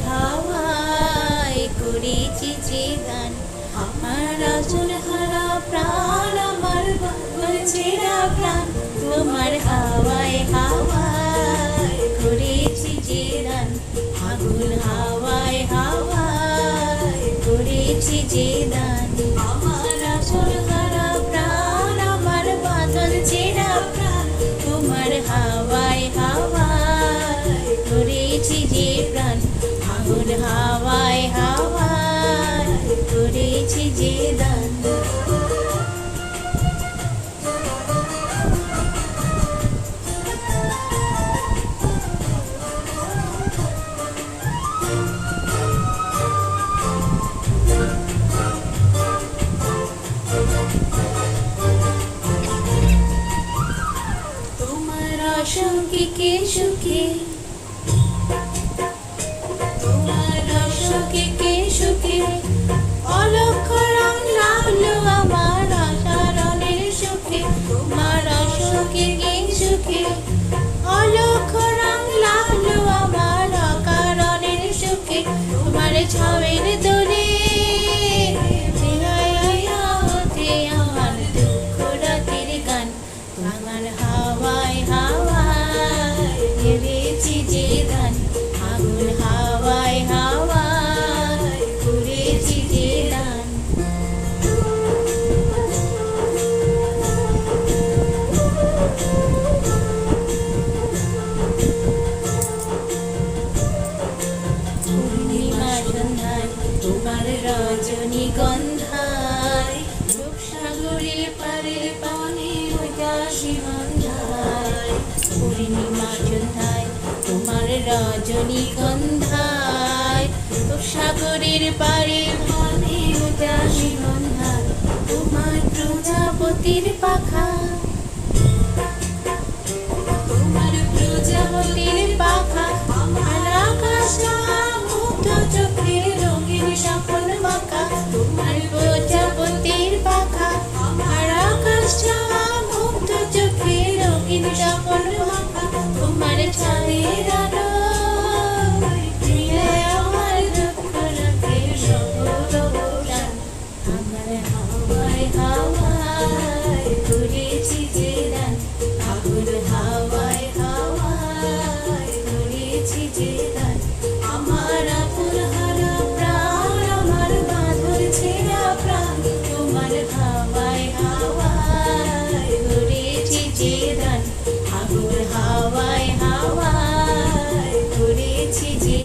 হাওয়ায় করেছি যে গান। আমার আসল হারা প্রাণ, আমার পাগল ছেঁড়া প্রাণ, তোমার হাওয়ায় হাওয়ায় করেছি যে গান। আগুন হাওয়ায় হাওয়ায় করেছি যে দান। আমার আসল হারা প্রাণ, আমার বাদল ছেঁড়া প্রাণ, তোমার হাওয়ায় হাওয়ায় করেছি যে প্রাণ। আগুন হাওয়ায় হাওয়ায় করেছি যে দান। সুখে সুখে তোমার সুখে সুখে অলক্ষ রং লাগলো আমার আশারণের সুখে। তোমার সুখে সুখে অলক্ষ রং লাগলো আমার অকারণের সুখে। তোমার ছাওয়ের দোলে আমার দুঃখ রাতের গান। আমার হাওয়ায় হাওয়ায় করেছি যে দান। আগুন হাওয়ায় হাওয়ায় করেছি যে দান। পূর্ণিমা সন্ধ্যায় তোমার রজনীগন্ধায়, রূপসাগরের পারে পানে উদাসী সন্ধ্যায়। পূর্ণিমা সন্ধ্যায় তোমার রজনীগন্ধায়, রূপসাগরের পারে পানে উদাসী সন্ধ্যায়। তোমার প্রজাপতির পাখা, তোমার প্রজাপতির পাখা